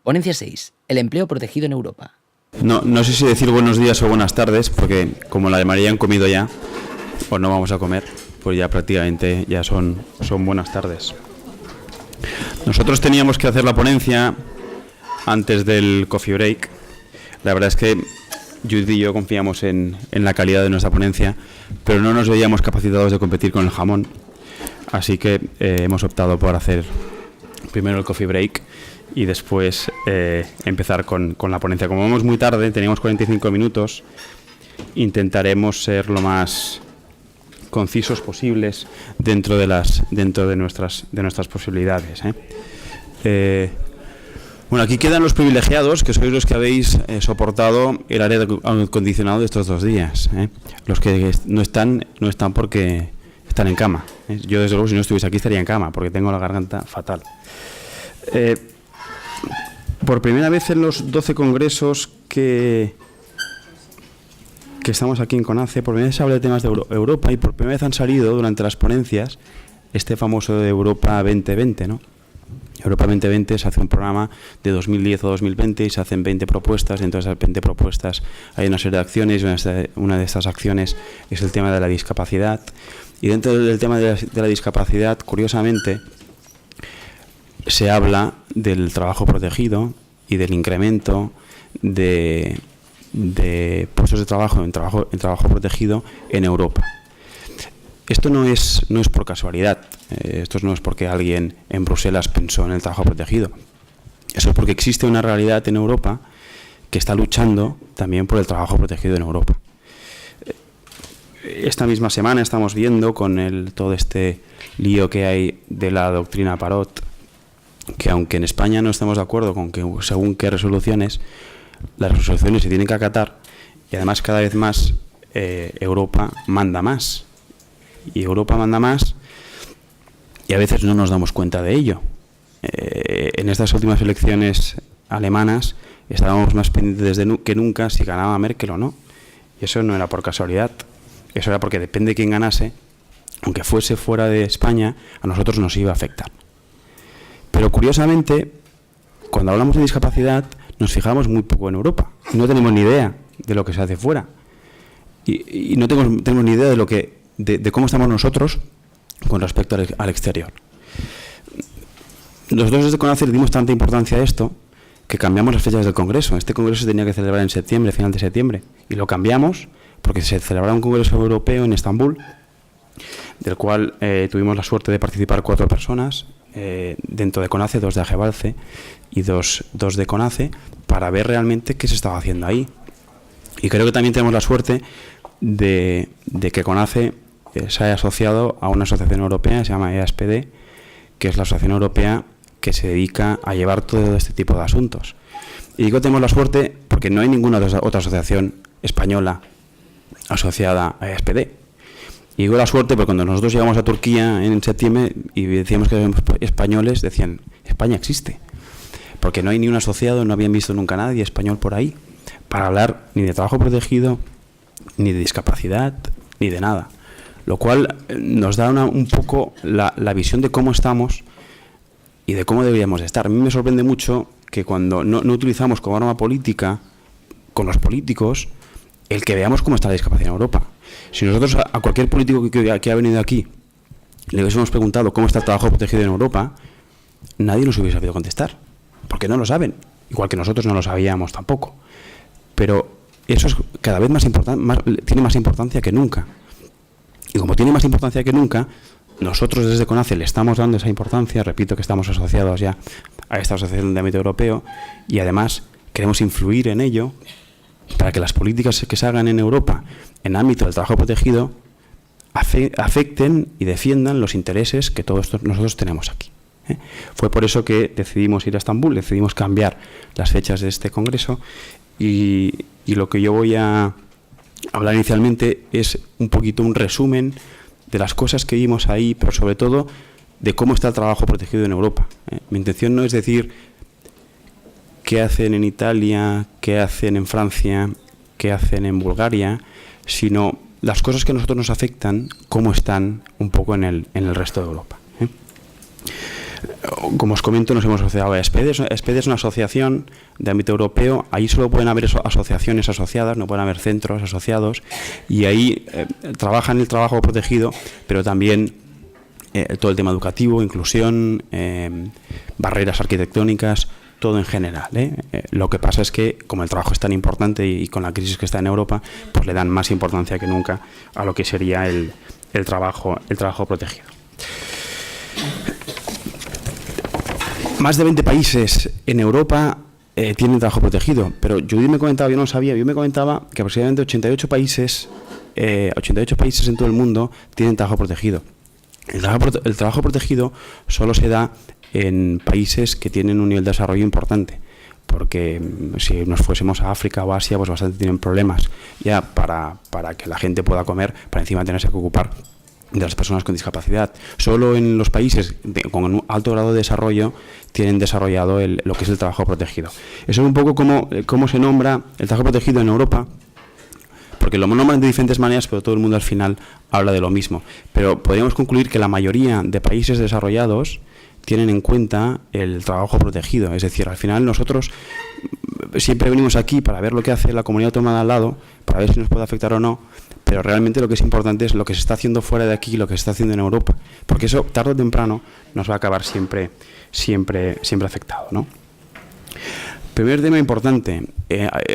Ponencia 6. El empleo protegido en Europa. No sé si decir buenos días o buenas tardes, porque como la de María han comido ya, o no vamos a comer, pues ya prácticamente ya son buenas tardes. Nosotros teníamos que hacer la ponencia antes del coffee break. La verdad es que Judith y yo confiamos en la calidad de nuestra ponencia, pero no nos veíamos capacitados de competir con el jamón. Así que hemos optado por hacer primero el coffee break y después empezar con la ponencia. Como vamos muy tarde, teníamos 45 minutos, intentaremos ser lo más concisos posibles dentro de nuestras posibilidades. Bueno, aquí quedan los privilegiados, que sois los que habéis soportado el aire acondicionado de estos 2 días. Los que no están porque están en cama. Yo, desde luego, si no estuviese aquí, estaría en cama, porque tengo la garganta fatal. Por primera vez en los 12 congresos que estamos aquí en CONACE, por primera vez se habla de temas de Europa, y por primera vez han salido durante las ponencias este famoso de Europa 2020, ¿no? Europa 2020 se hace un programa de 2010 o 2020 y se hacen 20 propuestas. Dentro de esas 20 propuestas hay una serie de acciones, y una de estas acciones es el tema de la discapacidad. Y dentro del tema de la discapacidad, curiosamente, se habla del trabajo protegido y del incremento de puestos de trabajo en trabajo protegido en Europa. Esto no es por casualidad, esto no es porque alguien en Bruselas pensó en el trabajo protegido. Eso es porque existe una realidad en Europa que está luchando también por el trabajo protegido en Europa. Esta misma semana estamos viendo con todo este lío que hay de la doctrina Parot, que aunque en España no estemos de acuerdo con que según qué resoluciones, las resoluciones se tienen que acatar, y además cada vez más Europa manda más. Y Europa manda más y a veces no nos damos cuenta de ello. En estas últimas elecciones alemanas estábamos más pendientes que nunca si ganaba Merkel o no. Y eso no era por casualidad. Eso era porque depende de quién ganase, aunque fuese fuera de España, a nosotros nos iba a afectar. Pero curiosamente, cuando hablamos de discapacidad, nos fijamos muy poco en Europa. No tenemos ni idea de lo que se hace fuera. Y no tenemos ni idea de cómo estamos nosotros con respecto al exterior. Nosotros desde CONACE le dimos tanta importancia a esto que cambiamos las fechas del Congreso. Este Congreso se tenía que celebrar en septiembre, final de septiembre, y lo cambiamos porque se celebraba un Congreso Europeo en Estambul, del cual tuvimos la suerte de participar 4 personas, dentro de CONACE, 2 de AGEVALCE y 2 de CONACE, para ver realmente qué se estaba haciendo ahí. Y creo que también tenemos la suerte de que CONACE se haya asociado a una asociación europea, se llama EASPD, que es la asociación europea que se dedica a llevar todo este tipo de asuntos. Y digo tenemos la suerte porque no hay ninguna otra asociación española asociada a EASPD. Y digo la suerte porque cuando nosotros llegamos a Turquía en septiembre y decíamos que éramos españoles, decían, España existe. Porque no hay ni un asociado, no habían visto nunca nadie español por ahí para hablar ni de trabajo protegido, ni de discapacidad, ni de nada. Lo cual nos da un poco la visión de cómo estamos y de cómo deberíamos estar. A mí me sorprende mucho que cuando no utilizamos como arma política con los políticos el que veamos cómo está la discapacidad en Europa. Si nosotros a cualquier político que ha venido aquí le hubiésemos preguntado cómo está el trabajo protegido en Europa, nadie nos hubiese sabido contestar, porque no lo saben, igual que nosotros no lo sabíamos tampoco. Pero eso es cada vez tiene más importancia que nunca. Y como tiene más importancia que nunca, nosotros desde CONACE le estamos dando esa importancia. Repito que estamos asociados ya a esta asociación de ámbito europeo y además queremos influir en ello para que las políticas que se hagan en Europa en ámbito del trabajo protegido afecten y defiendan los intereses que todos nosotros tenemos aquí. Fue por eso que decidimos ir a Estambul, decidimos cambiar las fechas de este congreso y lo que yo voy a hablar inicialmente es un poquito un resumen de las cosas que vimos ahí, pero sobre todo de cómo está el trabajo protegido en Europa. Mi intención no es decir qué hacen en Italia, qué hacen en Francia, qué hacen en Bulgaria, sino las cosas que a nosotros nos afectan, cómo están un poco en el resto de Europa. Como os comento, nos hemos asociado a SPED. SPED es una asociación de ámbito europeo. Ahí solo pueden haber asociaciones asociadas, no pueden haber centros asociados. Y ahí trabajan el trabajo protegido, pero también todo el tema educativo, inclusión, barreras arquitectónicas, todo en general. Lo que pasa es que, como el trabajo es tan importante y con la crisis que está en Europa, pues le dan más importancia que nunca a lo que sería el trabajo protegido. Más de 20 países en Europa tienen trabajo protegido, pero Judith me comentaba, yo no lo sabía, yo me comentaba que aproximadamente 88 países en todo el mundo tienen trabajo protegido. El trabajo protegido solo se da en países que tienen un nivel de desarrollo importante, porque si nos fuésemos a África o Asia, pues bastante tienen problemas ya para que la gente pueda comer, para encima tenerse que ocupar de las personas con discapacidad. Solo en los países con un alto grado de desarrollo tienen desarrollado lo que es el trabajo protegido. Eso es un poco cómo se nombra el trabajo protegido en Europa, porque lo nombran de diferentes maneras, pero todo el mundo al final habla de lo mismo. Pero podríamos concluir que la mayoría de países desarrollados tienen en cuenta el trabajo protegido. Es decir, al final nosotros siempre venimos aquí para ver lo que hace la comunidad autónoma de al lado, para ver si nos puede afectar o no, pero realmente lo que es importante es lo que se está haciendo fuera de aquí y lo que se está haciendo en Europa, porque eso tarde o temprano nos va a acabar siempre afectado, ¿no? Primer tema importante,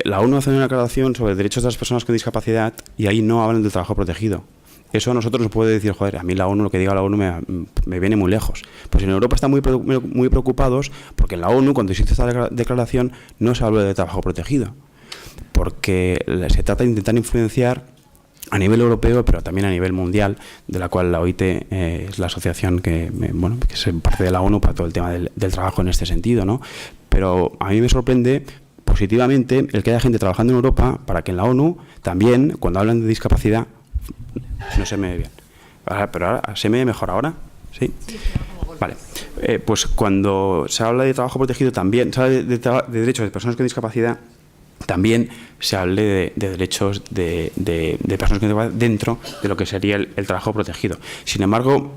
la ONU hace una declaración sobre derechos de las personas con discapacidad y ahí no hablan del trabajo protegido. Eso a nosotros nos puede decir, joder, a mí la ONU, lo que diga la ONU me viene muy lejos. Pues en Europa están muy preocupados porque en la ONU, cuando se hizo esta declaración, no se habla de trabajo protegido, porque se trata de intentar influenciar a nivel europeo, pero también a nivel mundial, de la cual la OIT es la asociación que es parte de la ONU para todo el tema del trabajo en este sentido, ¿no? Pero a mí me sorprende positivamente el que haya gente trabajando en Europa para que en la ONU también, cuando hablan de discapacidad, no se me ve bien. Pero ahora, ¿se me ve mejor ahora? ¿Sí? Vale. Pues cuando se habla de trabajo protegido también, se habla de derechos de personas con discapacidad, también se hable de derechos de personas con discapacidad dentro de lo que sería el trabajo protegido. Sin embargo,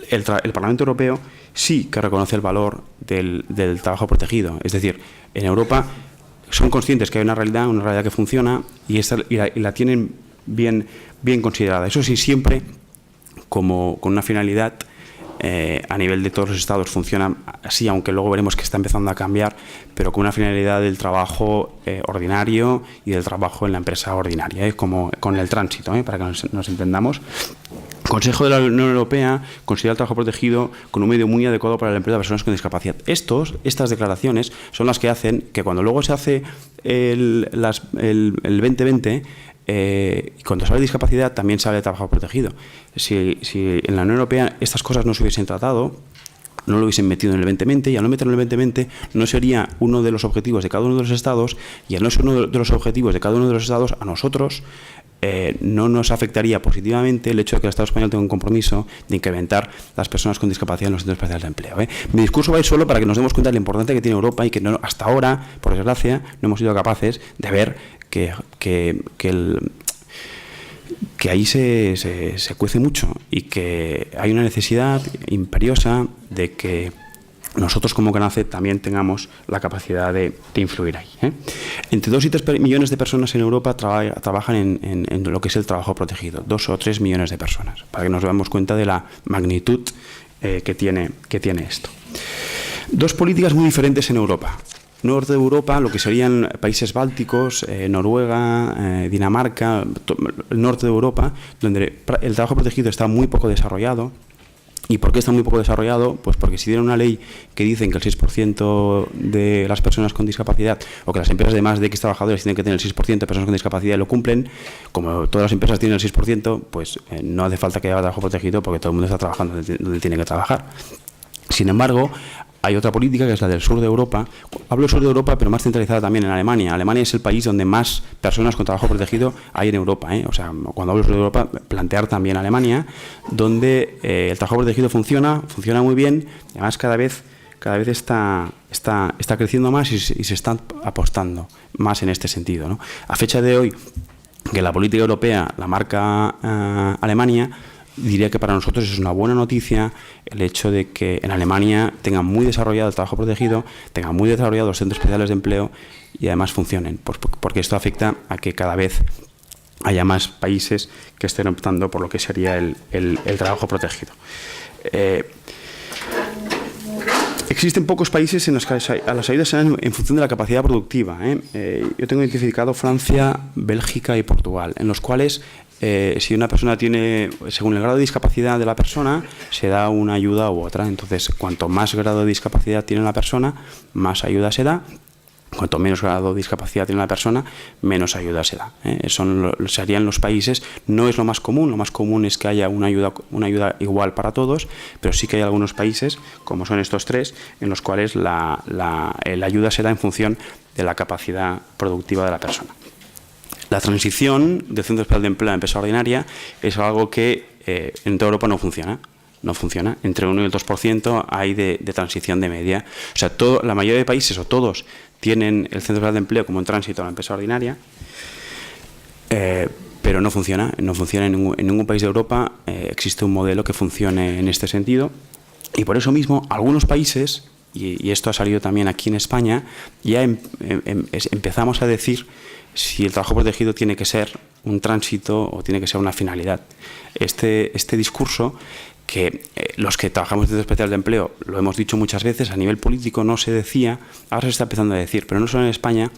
el Parlamento Europeo sí que reconoce el valor del trabajo protegido. Es decir, en Europa son conscientes que hay una realidad que funciona y la tienen bien considerada. Eso sí, siempre con una finalidad a nivel de todos los estados funciona así, aunque luego veremos que está empezando a cambiar, pero con una finalidad del trabajo ordinario y del trabajo en la empresa ordinaria, como con el tránsito, para que nos entendamos. El Consejo de la Unión Europea considera el trabajo protegido con un medio muy adecuado para el empleo de personas con discapacidad. Estas declaraciones son las que hacen que cuando luego se hace el 2020, cuando se habla de discapacidad también se habla de trabajo protegido. Si en la Unión Europea estas cosas no se hubiesen tratado, no lo hubiesen metido en el 2020, y al no meterlo en el 2020 no sería uno de los objetivos de cada uno de los estados, y al no ser uno de los objetivos de cada uno de los estados, a nosotros no nos afectaría positivamente el hecho de que el Estado español tenga un compromiso de incrementar las personas con discapacidad en los centros especiales de empleo. Mi discurso va a ir solo para que nos demos cuenta de la importancia que tiene Europa y que hasta ahora, por desgracia, no hemos sido capaces de ver que ahí se cuece mucho y que hay una necesidad imperiosa de que nosotros como CONACYT también tengamos la capacidad de influir ahí. Entre 2 y 3 millones de personas en Europa trabajan en lo que es el trabajo protegido, 2 o 3 millones de personas, para que nos demos cuenta de la magnitud que tiene esto. 2 políticas muy diferentes en Europa. Norte de Europa, lo que serían países bálticos, Noruega, Dinamarca, el norte de Europa, donde el trabajo protegido está muy poco desarrollado. ¿Y por qué está muy poco desarrollado? Pues porque si tienen una ley que dicen que el 6% de las personas con discapacidad, o que las empresas de más de X trabajadores tienen que tener el 6% de personas con discapacidad y lo cumplen, como todas las empresas tienen el 6%, pues no hace falta que haya trabajo protegido porque todo el mundo está trabajando donde tiene que trabajar. Sin embargo, hay otra política que es la del sur de Europa. Hablo del sur de Europa, pero más centralizada también en Alemania. Alemania es el país donde más personas con trabajo protegido hay en Europa. O sea, cuando hablo del sur de Europa, plantear también Alemania, donde el trabajo protegido funciona muy bien. Y además, cada vez está creciendo más y se está apostando más en este sentido, ¿no? A fecha de hoy, que la política europea la marca Alemania, diría que para nosotros es una buena noticia el hecho de que en Alemania tengan muy desarrollado el trabajo protegido, tengan muy desarrollados los centros especiales de empleo y además funcionen, porque esto afecta a que cada vez haya más países que estén optando por lo que sería el trabajo protegido. Existen pocos países en los que las ayudas se dan en función de la capacidad productiva. Yo tengo identificado Francia, Bélgica y Portugal, en los cuales si una persona tiene, según el grado de discapacidad de la persona, se da una ayuda u otra. Entonces, cuanto más grado de discapacidad tiene la persona, más ayuda se da. Cuanto menos grado de discapacidad tiene la persona, menos ayuda se da. Serían los países, no es lo más común es que haya una ayuda igual para todos, pero sí que hay algunos países, como son estos tres, en los cuales la ayuda se da en función de la capacidad productiva de la persona. La transición del Centro Especial de Empleo a empresa ordinaria es algo que en toda Europa no funciona. Entre el 1 y el 2% hay de transición de media. O sea, la mayoría de países, o todos, tienen el Centro Especial de Empleo como en tránsito a la empresa ordinaria, pero no funciona en ningún país de Europa. Existe un modelo que funcione en este sentido, y por eso mismo algunos países, y esto ha salido también aquí en España, ya empezamos a decir si el trabajo protegido tiene que ser un tránsito o tiene que ser una finalidad. Este discurso, que los que trabajamos en centros especiales de empleo lo hemos dicho muchas veces, a nivel político no se decía, ahora se está empezando a decir, pero no solo en España,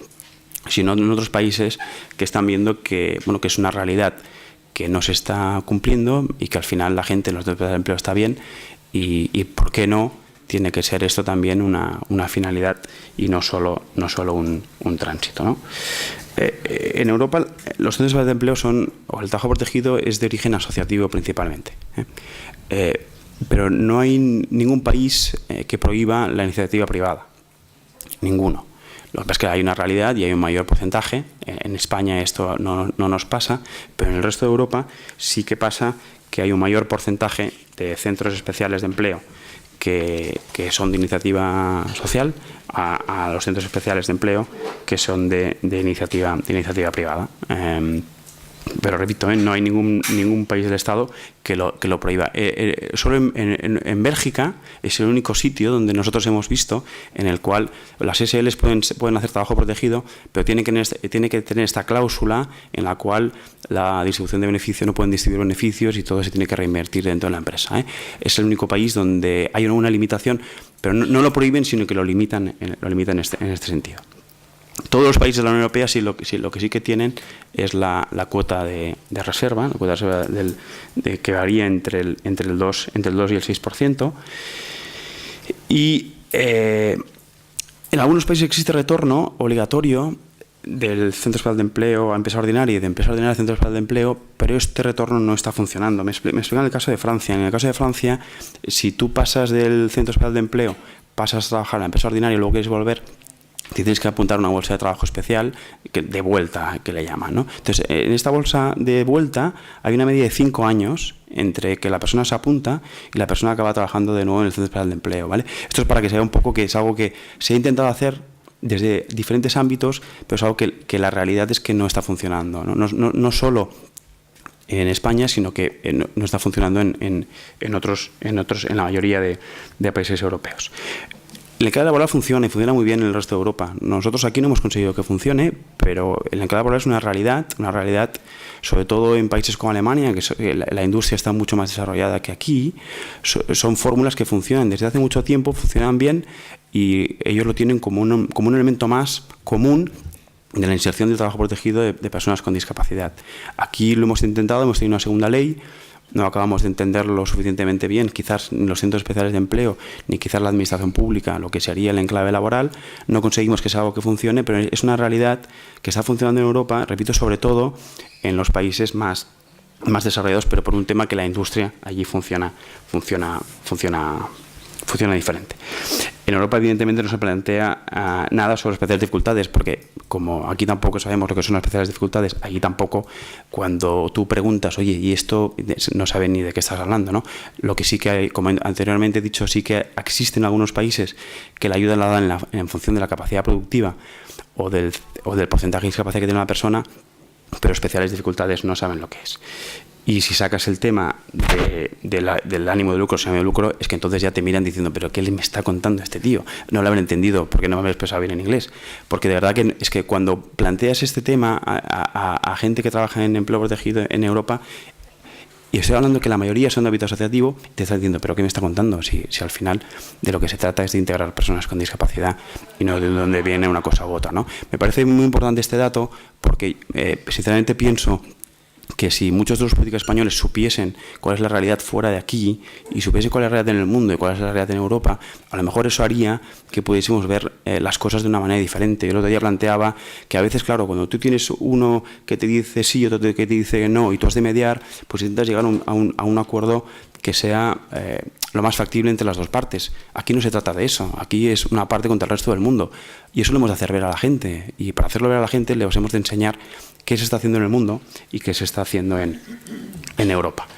sino en otros países que están viendo que es una realidad que no se está cumpliendo y que al final la gente en los centros especiales de empleo está bien, y ¿por qué no tiene que ser esto también una finalidad y no solo un tránsito, ¿no? En Europa los centros especiales de empleo el trabajo protegido es de origen asociativo principalmente, pero no hay ningún país que prohíba la iniciativa privada, ninguno. Lo que pasa es que hay una realidad y hay un mayor porcentaje. En España esto no nos pasa, pero en el resto de Europa sí que pasa que hay un mayor porcentaje de centros especiales de empleo que son de iniciativa social a los centros especiales de empleo que son de iniciativa privada. Pero repito, no hay ningún país del Estado que lo prohíba. Solo en Bélgica es el único sitio donde nosotros hemos visto en el cual las SLs pueden hacer trabajo protegido, pero tiene que tener esta cláusula en la cual la distribución de beneficios, no pueden distribuir beneficios y todo se tiene que reinvertir dentro de la empresa. Es el único país donde hay una limitación, pero no lo prohíben, sino que lo limitan en este sentido. Todos los países de la Unión Europea lo que sí que tienen es la cuota de reserva, la cuota de reserva que varía entre el 2 y el 6%. Y en algunos países existe retorno obligatorio del Centro Especial de Empleo a empresa ordinaria y de empresa ordinaria al Centro Especial de Empleo, pero este retorno no está funcionando. Me explico en el caso de Francia. En el caso de Francia, si tú pasas del Centro Especial de Empleo, pasas a trabajar en la empresa ordinaria y luego quieres volver, tienes que apuntar una bolsa de trabajo especial de vuelta, que le llaman, ¿no? Entonces, en esta bolsa de vuelta hay una media de 5 años entre que la persona se apunta y la persona acaba trabajando de nuevo en el Centro Especial de Empleo, ¿vale? Esto es para que se vea un poco que es algo que se ha intentado hacer desde diferentes ámbitos, pero es algo que la realidad es que no está funcionando, ¿no? No solo en España, sino que no está funcionando en la mayoría de países europeos. El mercado laboral funciona y funciona muy bien en el resto de Europa. Nosotros aquí no hemos conseguido que funcione, pero el mercado laboral es una realidad sobre todo en países como Alemania, que la industria está mucho más desarrollada que aquí. Son fórmulas que funcionan desde hace mucho tiempo, funcionan bien y ellos lo tienen como un elemento más común de la inserción del trabajo protegido de personas con discapacidad. Aquí lo hemos intentado, hemos tenido una segunda ley. No acabamos de entenderlo suficientemente bien, quizás ni los centros especiales de empleo, ni quizás la administración pública, lo que sería el enclave laboral. No conseguimos que sea algo que funcione, pero es una realidad que está funcionando en Europa, repito, sobre todo en los países más desarrollados, pero por un tema que la industria allí funciona diferente. En Europa, evidentemente, no se plantea nada sobre especiales dificultades, porque como aquí tampoco sabemos lo que son las especiales dificultades, allí tampoco, cuando tú preguntas, oye, y esto, no saben ni de qué estás hablando, ¿no? Lo que sí que hay, como anteriormente he dicho, sí que existen algunos países que la ayuda la dan en función de la capacidad productiva o del porcentaje de discapacidad que tiene una persona, pero especiales dificultades no saben lo que es. Y si sacas el tema del ánimo de lucro, sin ánimo de lucro, es que entonces ya te miran diciendo, pero ¿qué me está contando este tío? No lo habrán entendido porque no me habéis expresado bien en inglés. Porque de verdad que es que cuando planteas este tema a gente que trabaja en empleo protegido en Europa, y estoy hablando que la mayoría son de ámbito asociativo, te está diciendo, pero ¿qué me está contando? Si al final de lo que se trata es de integrar personas con discapacidad y no de dónde viene una cosa u otra, ¿no? Me parece muy importante este dato porque sinceramente pienso que si muchos de los políticos españoles supiesen cuál es la realidad fuera de aquí y supiesen cuál es la realidad en el mundo y cuál es la realidad en Europa, a lo mejor eso haría que pudiésemos ver las cosas de una manera diferente. Yo el otro día planteaba que a veces, claro, cuando tú tienes uno que te dice sí y otro que te dice no y tú has de mediar, pues intentas llegar a un acuerdo que sea lo más factible entre las dos partes. Aquí no se trata de eso, aquí es una parte contra el resto del mundo y eso lo hemos de hacer ver a la gente, y para hacerlo ver a la gente les hemos de enseñar qué se está haciendo en el mundo y qué se está haciendo en Europa.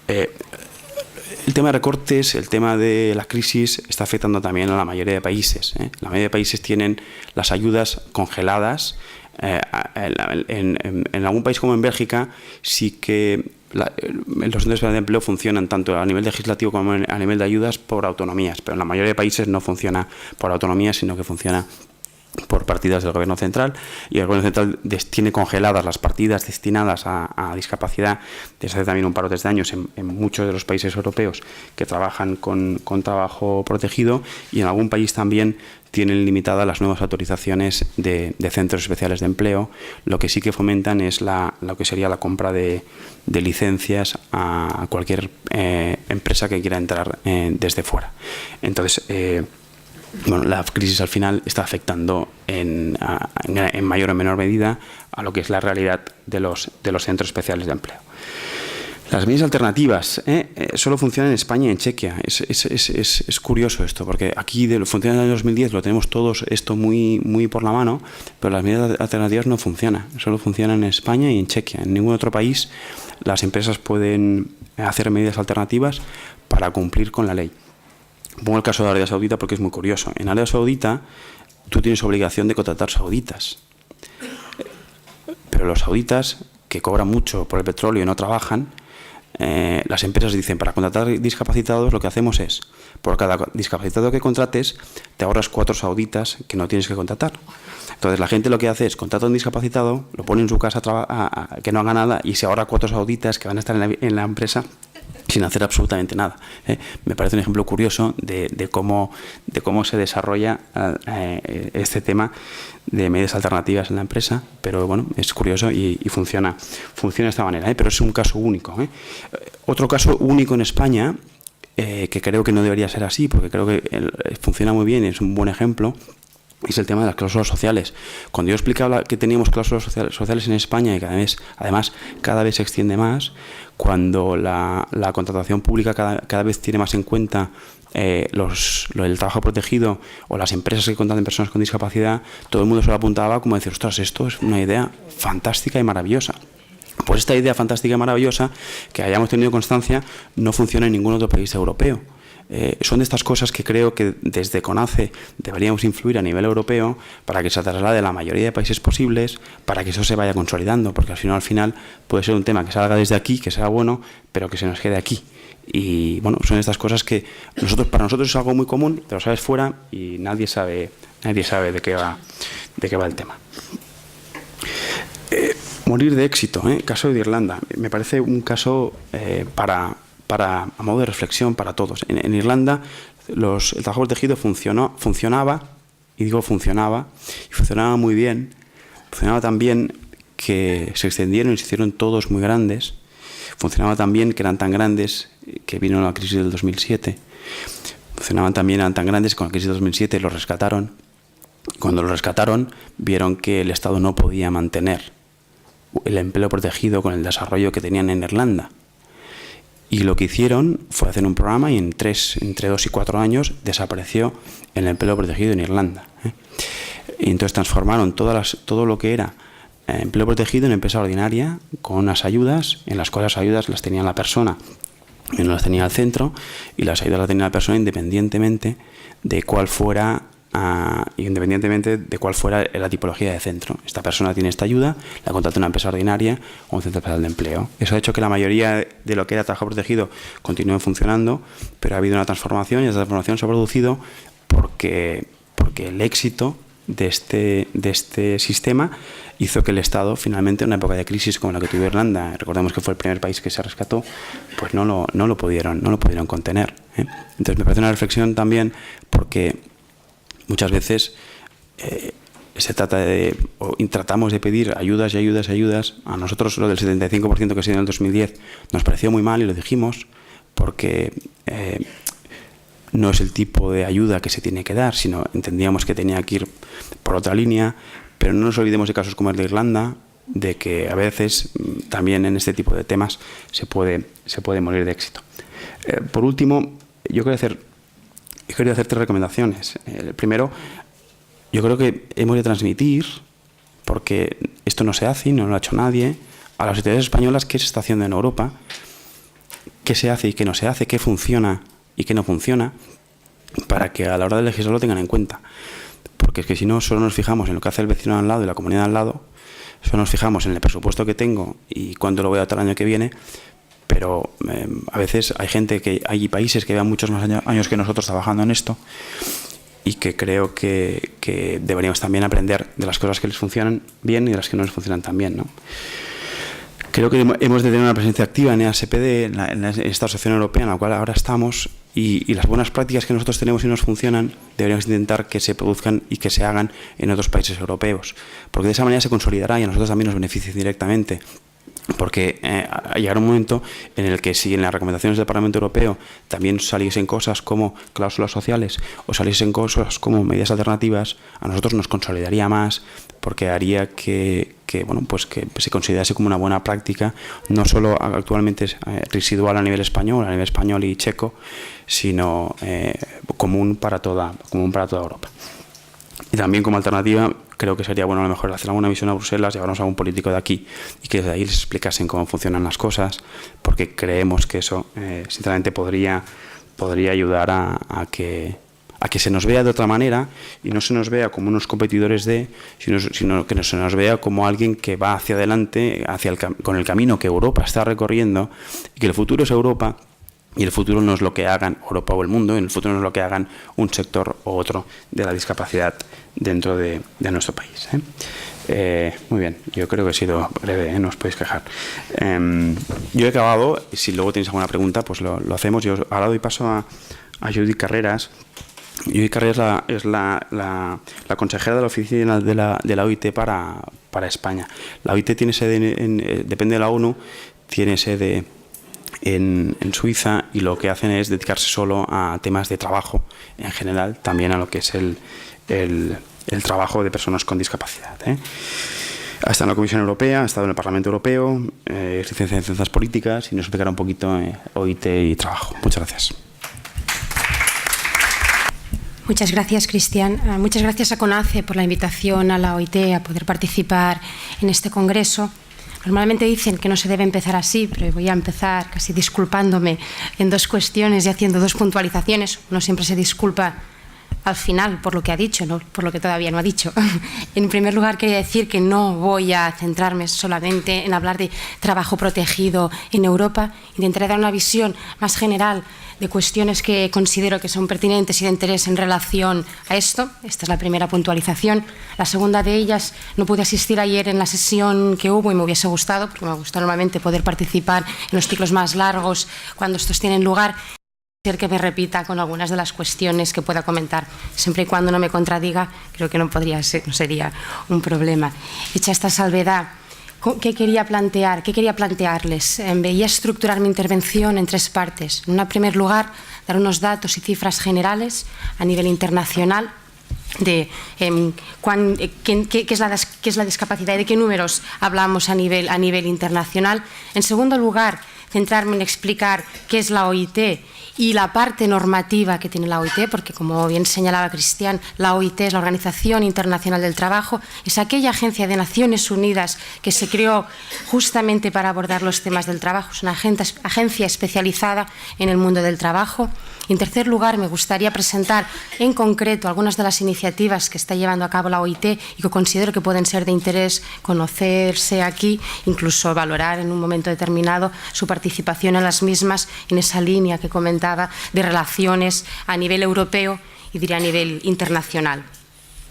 El tema de recortes, el tema de la crisis está afectando también a la mayoría de países. La mayoría de países tienen las ayudas congeladas. En algún país como en Bélgica sí que los centros de empleo funcionan tanto a nivel legislativo como a nivel de ayudas por autonomías, pero en la mayoría de países no funciona por autonomías, sino que funciona por partidas del Gobierno Central, y el Gobierno Central tiene congeladas las partidas destinadas a discapacidad desde hace también un par o tres de años en muchos de los países europeos que trabajan con trabajo protegido, y en algún país también tienen limitadas las nuevas autorizaciones de centros especiales de empleo. Lo que sí que fomentan es lo que sería la compra de licencias a cualquier empresa que quiera entrar desde fuera. Entonces, bueno, la crisis al final está afectando en mayor o menor medida a lo que es la realidad de los centros especiales de empleo. Las medidas alternativas solo funcionan en España y en Chequia. Es curioso esto, porque aquí funciona en el año 2010, lo tenemos todos esto muy por la mano, pero las medidas alternativas no funcionan. Solo funcionan en España y en Chequia. En ningún otro país las empresas pueden hacer medidas alternativas para cumplir con la ley. Pongo el caso de Arabia Saudita porque es muy curioso. En Arabia Saudita tú tienes obligación de contratar sauditas, pero los sauditas, que cobran mucho por el petróleo y no trabajan, las empresas dicen, para contratar discapacitados lo que hacemos es, por cada discapacitado que contrates, te ahorras 4 sauditas que no tienes que contratar. Entonces la gente lo que hace es contrata a un discapacitado, lo pone en su casa que no haga nada, y se ahorra 4 sauditas que van a estar en la empresa sin hacer absolutamente nada. Me parece un ejemplo curioso de cómo se desarrolla este tema de medidas alternativas en la empresa, pero bueno, es curioso y funciona de esta manera, pero es un caso único. Otro caso único en España, que creo que no debería ser así, porque creo que funciona muy bien y es un buen ejemplo, es el tema de las cláusulas sociales. Cuando yo explicaba que teníamos cláusulas sociales en España y que además cada vez se extiende más, cuando la contratación pública cada vez tiene más en cuenta el trabajo protegido o las empresas que contratan personas con discapacidad, todo el mundo se lo apuntaba como decir, ostras, esto es una idea fantástica y maravillosa. Pues esta idea fantástica y maravillosa, que hayamos tenido constancia, no funciona en ningún otro país europeo. Son de estas cosas que creo que desde CONACE deberíamos influir a nivel europeo para que se traslade a la mayoría de países posibles, para que eso se vaya consolidando, porque al final puede ser un tema que salga desde aquí, que sea bueno, pero que se nos quede aquí. Y bueno, son estas cosas que para nosotros es algo muy común, pero sabes fuera y nadie sabe de qué va el tema. Morir de éxito, caso de Irlanda. Me parece un caso a modo de reflexión para todos. En Irlanda el trabajo protegido funcionaba muy bien. Funcionaba tan bien que se extendieron y se hicieron todos muy grandes. Funcionaba tan bien que eran tan grandes que vino la crisis del 2007. Funcionaban también, eran tan grandes que con la crisis del 2007 los rescataron. Cuando los rescataron, vieron que el Estado no podía mantener el empleo protegido con el desarrollo que tenían en Irlanda. Y lo que hicieron fue hacer un programa y entre 2 y 4 años desapareció el empleo protegido en Irlanda. Y entonces transformaron todo lo que era empleo protegido en empresa ordinaria, con unas ayudas, en las cuales las ayudas las tenía la persona y no las tenía el centro, y las ayudas las tenía la persona independientemente de cuál fuera independientemente de cuál fuera la tipología de centro. Esta persona tiene esta ayuda, la contrata una empresa ordinaria o un centro especial de empleo. Eso ha hecho que la mayoría de lo que era trabajo protegido continúe funcionando, pero ha habido una transformación y esa transformación se ha producido porque el éxito de este sistema hizo que el Estado, finalmente, en una época de crisis como la que tuvo Irlanda, recordemos que fue el primer país que se rescató, pues no lo pudieron contener, ¿eh? Entonces me parece una reflexión también, porque muchas veces se trata tratamos de pedir ayudas y ayudas y ayudas. A nosotros lo del 75% que se dio en el 2010 nos pareció muy mal y lo dijimos, porque no es el tipo de ayuda que se tiene que dar, sino entendíamos que tenía que ir por otra línea. Pero no nos olvidemos de casos como el de Irlanda, de que a veces también en este tipo de temas se puede morir de éxito. Por último, yo quería hacer 3 recomendaciones. Primero, yo creo que hemos de transmitir, porque esto no se hace y no lo ha hecho nadie, a las autoridades españolas qué se está haciendo en Europa, qué se hace y qué no se hace, qué funciona y qué no funciona, para que a la hora de legislar lo tengan en cuenta. Porque es que si no, solo nos fijamos en lo que hace el vecino al lado y la comunidad al lado, solo nos fijamos en el presupuesto que tengo y cuánto lo voy a dar el año que viene, pero a veces hay países que llevan muchos más años que nosotros trabajando en esto, y que creo que deberíamos también aprender de las cosas que les funcionan bien y de las que no les funcionan tan bien, ¿no? Creo que hemos de tener una presencia activa en EASPD, en esta asociación europea en la cual ahora estamos, y las buenas prácticas que nosotros tenemos y nos funcionan, deberíamos intentar que se produzcan y que se hagan en otros países europeos, porque de esa manera se consolidará y a nosotros también nos beneficia directamente. Porque llegará un momento en el que, si en las recomendaciones del Parlamento Europeo también saliesen cosas como cláusulas sociales o saliesen cosas como medidas alternativas, a nosotros nos consolidaría más, porque haría que se considerase como una buena práctica, no solo actualmente residual a nivel español y checo, sino común para toda Europa. Y también, como alternativa, creo que sería bueno a lo mejor hacer alguna misión a Bruselas, llevarnos a algún político de aquí y que desde ahí les explicasen cómo funcionan las cosas, porque creemos que eso sinceramente podría ayudar a que se nos vea de otra manera y no se nos vea como unos competidores sino que se nos vea como alguien que va hacia adelante con el camino que Europa está recorriendo, y que el futuro es Europa. Y el futuro no es lo que hagan Europa o el mundo, en el futuro no es lo que hagan un sector u otro de la discapacidad dentro de nuestro país. Muy bien, yo creo que he sido breve, no os podéis quejar. Yo he acabado, y si luego tenéis alguna pregunta, pues lo hacemos. Yo ahora doy paso a Judith Carreras. Judith Carreras es la consejera de la oficina de la OIT para España. La OIT tiene sede, depende de la ONU, tiene sede en Suiza, y lo que hacen es dedicarse solo a temas de trabajo en general, también a lo que es el trabajo de personas con discapacidad. Ha estado en la Comisión Europea, ha estado en el Parlamento Europeo, es licenciada en Ciencias Políticas, y nos explicará un poquito OIT y trabajo. Muchas gracias. Muchas gracias, Cristian. Muchas gracias a CONACE por la invitación a la OIT a poder participar en este congreso. Normalmente dicen que no se debe empezar así, pero voy a empezar casi disculpándome en 2 cuestiones y haciendo 2 puntualizaciones. Uno siempre se disculpa al final por lo que ha dicho, no por lo que todavía no ha dicho. En primer lugar, quería decir que no voy a centrarme solamente en hablar de trabajo protegido en Europa. Intentaré dar una visión más general de cuestiones que considero que son pertinentes y de interés en relación a esto. Esta es la primera puntualización. La segunda de ellas, no pude asistir ayer en la sesión que hubo y me hubiese gustado, porque me gusta normalmente poder participar en los ciclos más largos cuando estos tienen lugar. Ser que me repita con algunas de las cuestiones que pueda comentar, siempre y cuando no me contradiga, creo que no sería un problema. Hecha esta salvedad, ¿qué quería plantearles? Veía estructurar mi intervención en 3 partes. En primer lugar, dar unos datos y cifras generales a nivel internacional de qué es la discapacidad y de qué números hablamos a nivel internacional. En segundo lugar, centrarme en explicar qué es la OIT y la parte normativa que tiene la OIT, porque, como bien señalaba Cristian, la OIT es la Organización Internacional del Trabajo, es aquella agencia de Naciones Unidas que se creó justamente para abordar los temas del trabajo, es una agencia especializada en el mundo del trabajo. Y en tercer lugar, me gustaría presentar en concreto algunas de las iniciativas que está llevando a cabo la OIT y que considero que pueden ser de interés conocerse aquí, incluso valorar en un momento determinado su participación en las mismas, en esa línea que comentaba de relaciones a nivel europeo y diría a nivel internacional.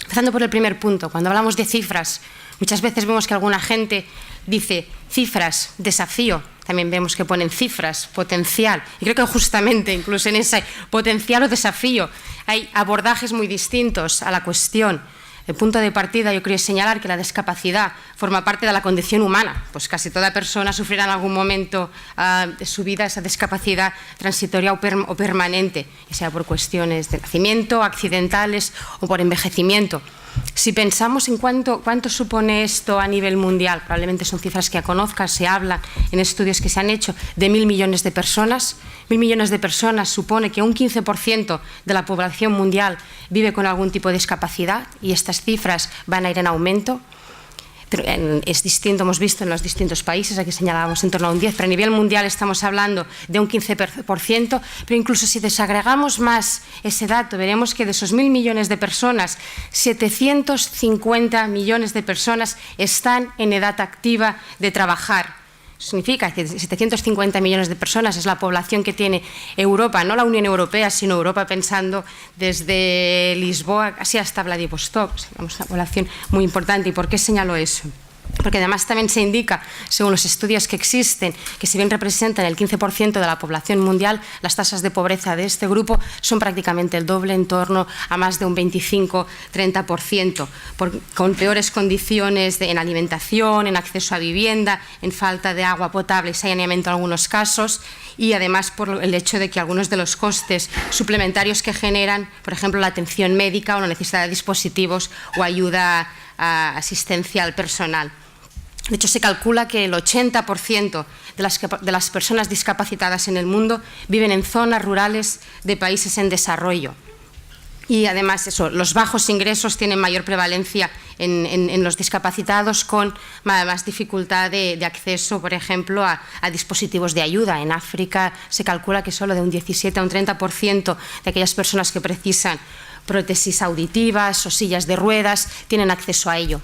Empezando por el primer punto, cuando hablamos de cifras, muchas veces vemos que alguna gente dice cifras, desafío, también vemos que ponen cifras, potencial, y creo que justamente incluso en ese potencial o desafío hay abordajes muy distintos a la cuestión. El punto de partida yo quería señalar que la discapacidad forma parte de la condición humana, pues casi toda persona sufrirá en algún momento de su vida esa discapacidad transitoria o permanente, ya sea por cuestiones de nacimiento, accidentales o por envejecimiento. Si pensamos en cuánto supone esto a nivel mundial, probablemente son cifras que ya conozcas, se habla en estudios que se han hecho de 1.000 millones de personas. 1.000 millones de personas supone que un 15% de la población mundial vive con algún tipo de discapacidad y estas cifras van a ir en aumento. Pero es distinto, hemos visto en los distintos países, aquí señalábamos en torno a un 10%, pero a nivel mundial estamos hablando de un 15%, pero incluso si desagregamos más ese dato, veremos que de esos 1.000 millones de personas, 750 millones de personas están en edad activa de trabajar. Significa que 750 millones de personas es la población que tiene Europa, no la Unión Europea, sino Europa pensando desde Lisboa casi hasta Vladivostok. Es una población muy importante. ¿Y por qué señalo eso? Porque además también se indica, según los estudios que existen, que si bien representan el 15% de la población mundial, las tasas de pobreza de este grupo son prácticamente el doble, en torno a más de un 25-30%, con peores condiciones en alimentación, en acceso a vivienda, en falta de agua potable y saneamiento en algunos casos, y además por el hecho de que algunos de los costes suplementarios que generan, por ejemplo, la atención médica o la necesidad de dispositivos o ayuda asistencial personal. De hecho, se calcula que el 80% de las personas discapacitadas en el mundo viven en zonas rurales de países en desarrollo. Y además, los bajos ingresos tienen mayor prevalencia en los discapacitados, con más dificultad de acceso, por ejemplo, a dispositivos de ayuda. En África se calcula que solo de un 17 a un 30% de aquellas personas que precisan prótesis auditivas o sillas de ruedas tienen acceso a ello.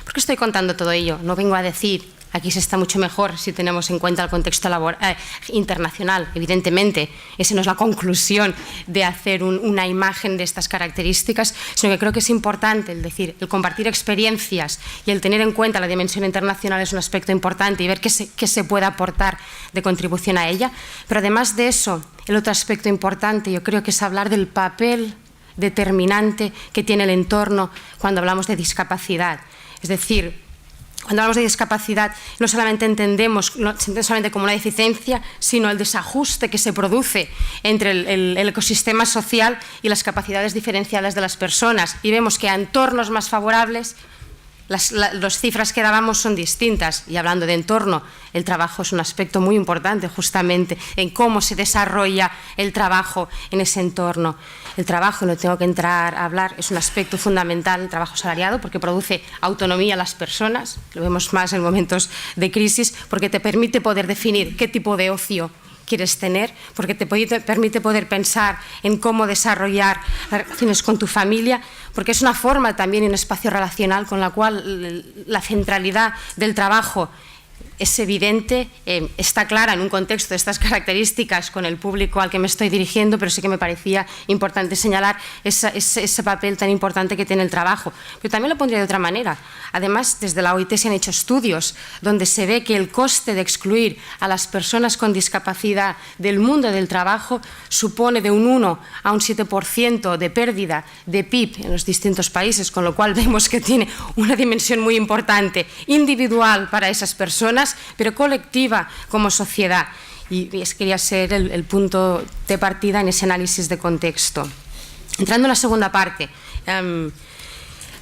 ¿Por qué estoy contando todo ello? No vengo a decir, aquí se está mucho mejor si tenemos en cuenta el contexto internacional, evidentemente. Esa no es la conclusión de hacer una imagen de estas características, sino que creo que es importante el compartir experiencias y el tener en cuenta la dimensión internacional es un aspecto importante y ver qué se puede aportar de contribución a ella. Pero además de eso, el otro aspecto importante yo creo que es hablar del papel determinante que tiene el entorno cuando hablamos de discapacidad. Es decir, cuando hablamos de discapacidad no solamente entendemos solamente como una deficiencia, sino el desajuste que se produce entre el ecosistema social y las capacidades diferenciadas de las personas. Y vemos que a entornos más favorables las cifras que dábamos son distintas. Y hablando de entorno, el trabajo es un aspecto muy importante justamente en cómo se desarrolla el trabajo en ese entorno. El trabajo, no tengo que entrar a hablar, es un aspecto fundamental, el trabajo asalariado, porque produce autonomía a las personas, lo vemos más en momentos de crisis, porque te permite poder definir qué tipo de ocio quieres tener, porque te permite poder pensar en cómo desarrollar las relaciones con tu familia, porque es una forma también y un espacio relacional con la cual la centralidad del trabajo es evidente, está clara en un contexto de estas características con el público al que me estoy dirigiendo, pero sí que me parecía importante señalar ese papel tan importante que tiene el trabajo. Pero también lo pondría de otra manera. Además, desde la OIT se han hecho estudios donde se ve que el coste de excluir a las personas con discapacidad del mundo del trabajo supone de un 1 a un 7% de pérdida de PIB en los distintos países, con lo cual vemos que tiene una dimensión muy importante, individual para esas personas, pero colectiva como sociedad. Y quería ser el punto de partida en ese análisis de contexto. Entrando en la segunda parte,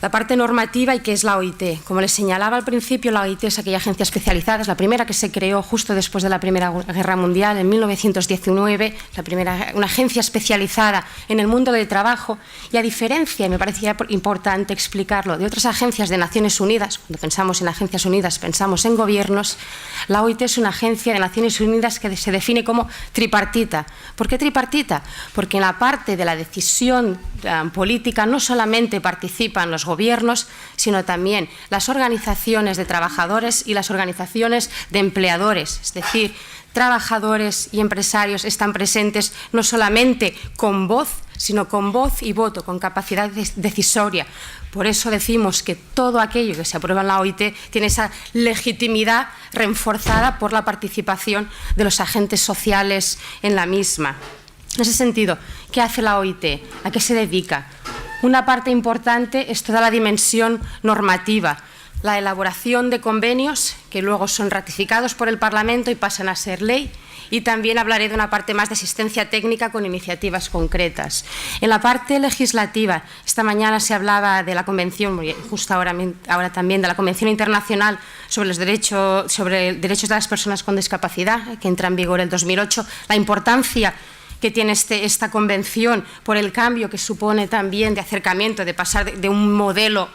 La parte normativa y qué es la OIT. Como les señalaba al principio, la OIT es aquella agencia especializada, es la primera que se creó justo después de la Primera Guerra Mundial, en 1919, una agencia especializada en el mundo del trabajo, y a diferencia, y me parecía importante explicarlo, de otras agencias de Naciones Unidas, cuando pensamos en Naciones Unidas pensamos en gobiernos, la OIT es una agencia de Naciones Unidas que se define como tripartita. ¿Por qué tripartita? Porque en la parte de la decisión política no solamente participan los gobiernos, sino también las organizaciones de trabajadores y las organizaciones de empleadores. Es decir, trabajadores y empresarios están presentes no solamente con voz, sino con voz y voto, con capacidad decisoria. Por eso decimos que todo aquello que se aprueba en la OIT tiene esa legitimidad reforzada por la participación de los agentes sociales en la misma. En ese sentido, ¿qué hace la OIT? ¿A qué se dedica? Una parte importante es toda la dimensión normativa, la elaboración de convenios que luego son ratificados por el Parlamento y pasan a ser ley, y también hablaré de una parte más de asistencia técnica con iniciativas concretas. En la parte legislativa, esta mañana se hablaba de la Convención, justo ahora también, de la Convención Internacional sobre los derechos de las personas con discapacidad, que entra en vigor el 2008, la importancia que tiene esta convención por el cambio que supone también de acercamiento, de pasar de un modelo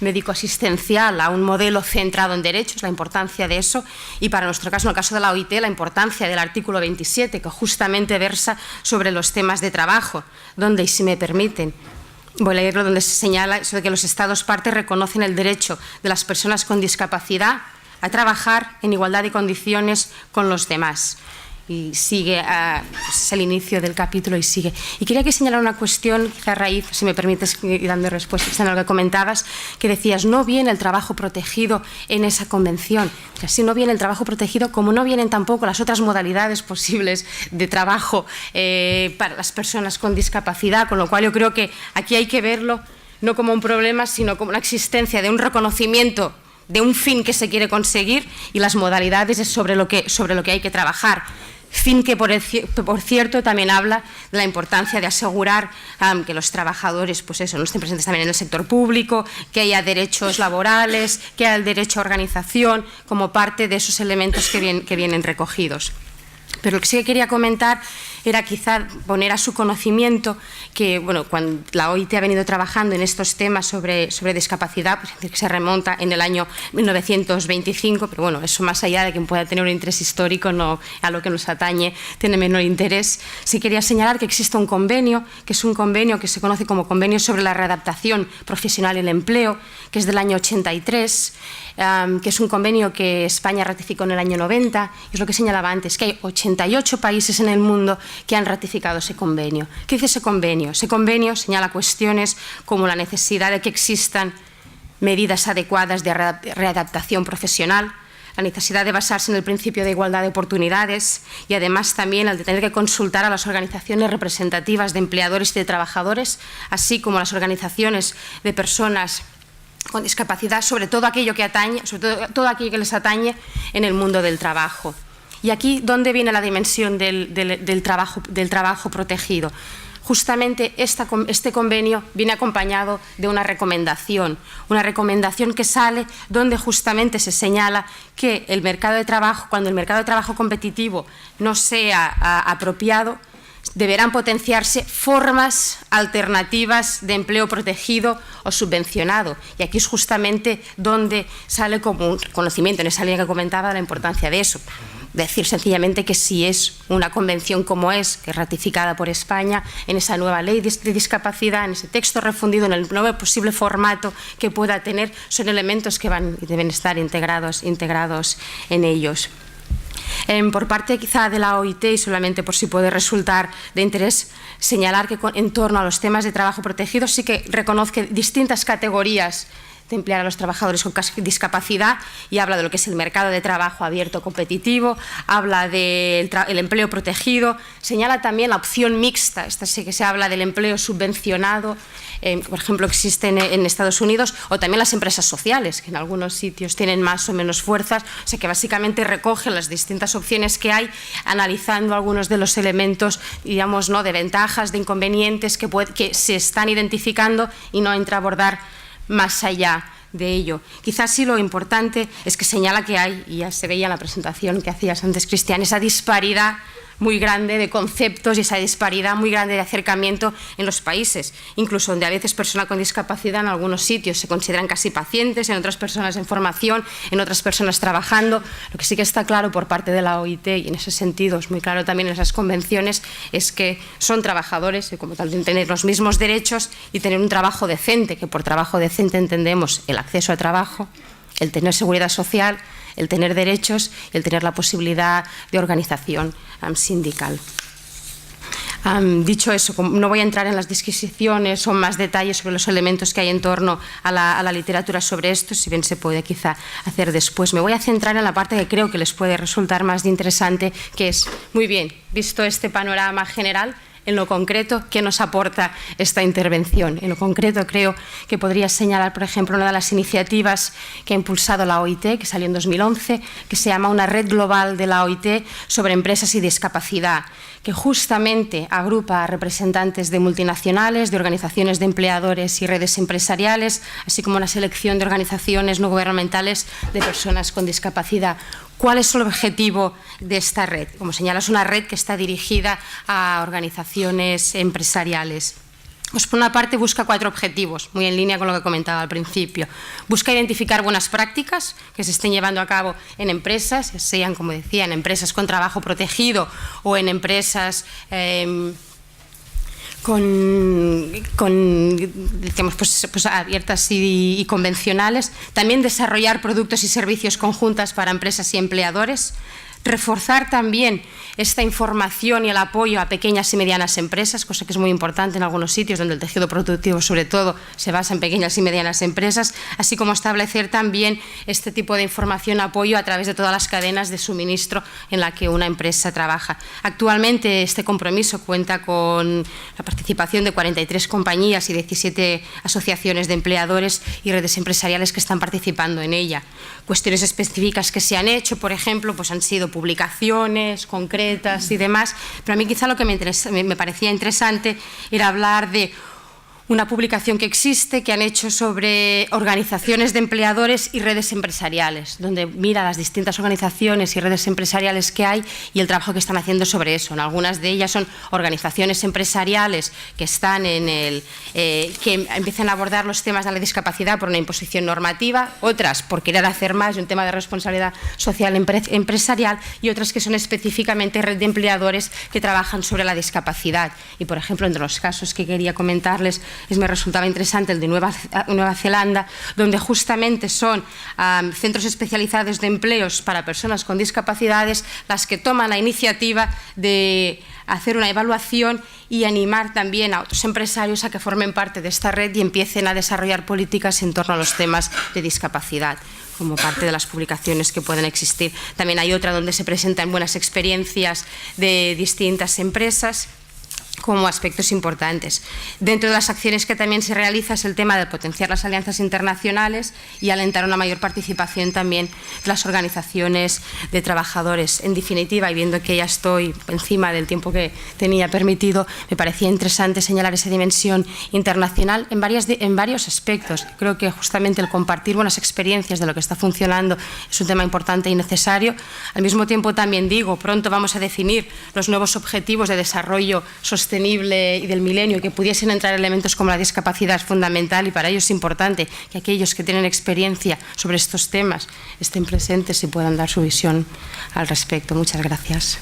médico-asistencial a un modelo centrado en derechos, la importancia de eso, y para nuestro caso, en el caso de la OIT, la importancia del artículo 27, que justamente versa sobre los temas de trabajo, donde, y si me permiten, voy a leerlo, donde se señala eso de que los Estados partes reconocen el derecho de las personas con discapacidad a trabajar en igualdad de condiciones con los demás. Y sigue, es el inicio del capítulo y sigue. Y quería que señalara una cuestión, quizá a raíz, si me permites, dando respuestas a lo que comentabas, que decías, no viene el trabajo protegido en esa convención. Así no viene el trabajo protegido, como no vienen tampoco las otras modalidades posibles de trabajo para las personas con discapacidad, con lo cual yo creo que aquí hay que verlo no como un problema, sino como una existencia de un reconocimiento de un fin que se quiere conseguir, y las modalidades es sobre lo que hay que trabajar. Fin que, por cierto, también habla de la importancia de asegurar que los trabajadores pues eso, no estén presentes también en el sector público, que haya derechos laborales, que haya el derecho a organización, como parte de esos elementos que vienen recogidos. Pero lo que sí que quería comentar era quizá poner a su conocimiento que, bueno, cuando la OIT ha venido trabajando en estos temas sobre discapacidad, pues, que se remonta en el año 1925, pero bueno, eso más allá de quien pueda tener un interés histórico, no a lo que nos atañe tiene menor interés. Sí quería señalar que existe un convenio, que es un convenio que se conoce como Convenio sobre la Readaptación Profesional y el Empleo, que es del año 83, que es un convenio que España ratificó en el año 90, y es lo que señalaba antes, que hay 88 países en el mundo que han ratificado ese convenio. ¿Qué dice ese convenio? Ese convenio señala cuestiones como la necesidad de que existan medidas adecuadas de readaptación profesional, la necesidad de basarse en el principio de igualdad de oportunidades, y además también el de tener que consultar a las organizaciones representativas de empleadores y de trabajadores, así como a las organizaciones de personas con discapacidad, sobre todo aquello que atañe, sobre todo aquello que les atañe en el mundo del trabajo. Y aquí, ¿dónde viene la dimensión del trabajo protegido? Justamente este convenio viene acompañado de una recomendación que sale donde justamente se señala que el mercado de trabajo, cuando el mercado de trabajo competitivo no sea apropiado, deberán potenciarse formas alternativas de empleo protegido o subvencionado. Y aquí es justamente donde sale como un conocimiento, en esa línea que comentaba, la importancia de eso. Decir sencillamente que si es una convención como es, que es ratificada por España, en esa nueva ley de discapacidad, en ese texto refundido, en el nuevo posible formato que pueda tener, son elementos que deben estar integrados en ellos. Por parte quizá de la OIT, y solamente por si puede resultar de interés señalar que en torno a los temas de trabajo protegido sí que reconozco distintas categorías de emplear a los trabajadores con discapacidad, y habla de lo que es el mercado de trabajo abierto competitivo, habla del empleo protegido, señala también la opción mixta, esta sí que se habla del empleo subvencionado, por ejemplo, existen en Estados Unidos, o también las empresas sociales, que en algunos sitios tienen más o menos fuerzas, o sea que básicamente recogen las distintas opciones que hay, analizando algunos de los elementos, digamos, ¿no?, de ventajas, de inconvenientes que se están identificando, y no entra a abordar más allá de ello. Quizás sí lo importante es que señala que hay, y ya se veía en la presentación que hacías antes, Cristian, esa disparidad muy grande de conceptos y esa disparidad muy grande de acercamiento en los países, incluso donde a veces personas con discapacidad en algunos sitios se consideran casi pacientes, en otras personas en formación, en otras personas trabajando. Lo que sí que está claro por parte de la OIT, y en ese sentido es muy claro también en esas convenciones, es que son trabajadores y como tal deben tener los mismos derechos y tener un trabajo decente, que por trabajo decente entendemos el acceso al trabajo, el tener seguridad social, el tener derechos y el tener la posibilidad de organización sindical. Dicho eso, no voy a entrar en las disquisiciones o más detalles sobre los elementos que hay en torno a la literatura sobre esto, si bien se puede quizá hacer después. Me voy a centrar en la parte que creo que les puede resultar más interesante, que es, muy bien, visto este panorama general, en lo concreto, ¿qué nos aporta esta intervención? En lo concreto, creo que podría señalar, por ejemplo, una de las iniciativas que ha impulsado la OIT, que salió en 2011, que se llama una red global de la OIT sobre empresas y discapacidad, que justamente agrupa a representantes de multinacionales, de organizaciones de empleadores y redes empresariales, así como una selección de organizaciones no gubernamentales de personas con discapacidad. ¿Cuál es el objetivo de esta red? Como señala, es una red que está dirigida a organizaciones empresariales. Pues por una parte busca 4 objetivos, muy en línea con lo que comentaba al principio. Busca identificar buenas prácticas que se estén llevando a cabo en empresas, sean, como decía, en empresas con trabajo protegido o en empresas digamos, pues abiertas y convencionales. También desarrollar productos y servicios conjuntas para empresas y empleadores. Reforzar también esta información y el apoyo a pequeñas y medianas empresas, cosa que es muy importante en algunos sitios donde el tejido productivo sobre todo se basa en pequeñas y medianas empresas, así como establecer también este tipo de información, apoyo a través de todas las cadenas de suministro en la que una empresa trabaja. Actualmente este compromiso cuenta con la participación de 43 compañías y 17 asociaciones de empleadores y redes empresariales que están participando en ella. Cuestiones específicas que se han hecho, por ejemplo, pues han sido publicaciones concretas y demás, pero a mí quizá lo que me parecía interesante era hablar de una publicación que existe, que han hecho sobre organizaciones de empleadores y redes empresariales, donde mira las distintas organizaciones y redes empresariales que hay y el trabajo que están haciendo sobre eso. Algunas de ellas son organizaciones empresariales que están que empiezan a abordar los temas de la discapacidad por una imposición normativa, otras por querer hacer más y un tema de responsabilidad social empresarial, y otras que son específicamente red de empleadores que trabajan sobre la discapacidad. Y, por ejemplo, entre los casos que quería comentarles, me resultaba interesante el de Nueva Zelanda, donde justamente son centros especializados de empleos para personas con discapacidades las que toman la iniciativa de hacer una evaluación y animar también a otros empresarios a que formen parte de esta red y empiecen a desarrollar políticas en torno a los temas de discapacidad, como parte de las publicaciones que pueden existir. También hay otra donde se presentan buenas experiencias de distintas empresas como aspectos importantes. Dentro de las acciones que también se realiza es el tema de potenciar las alianzas internacionales y alentar una mayor participación también de las organizaciones de trabajadores. En definitiva, y viendo que ya estoy encima del tiempo que tenía permitido, me parecía interesante señalar esa dimensión internacional en varios aspectos. Creo que justamente el compartir buenas experiencias de lo que está funcionando es un tema importante y necesario. Al mismo tiempo también digo, pronto vamos a definir los nuevos objetivos de desarrollo sostenible y del milenio, que pudiesen entrar elementos como la discapacidad es fundamental, y para ello es importante que aquellos que tienen experiencia sobre estos temas estén presentes y puedan dar su visión al respecto. Muchas gracias.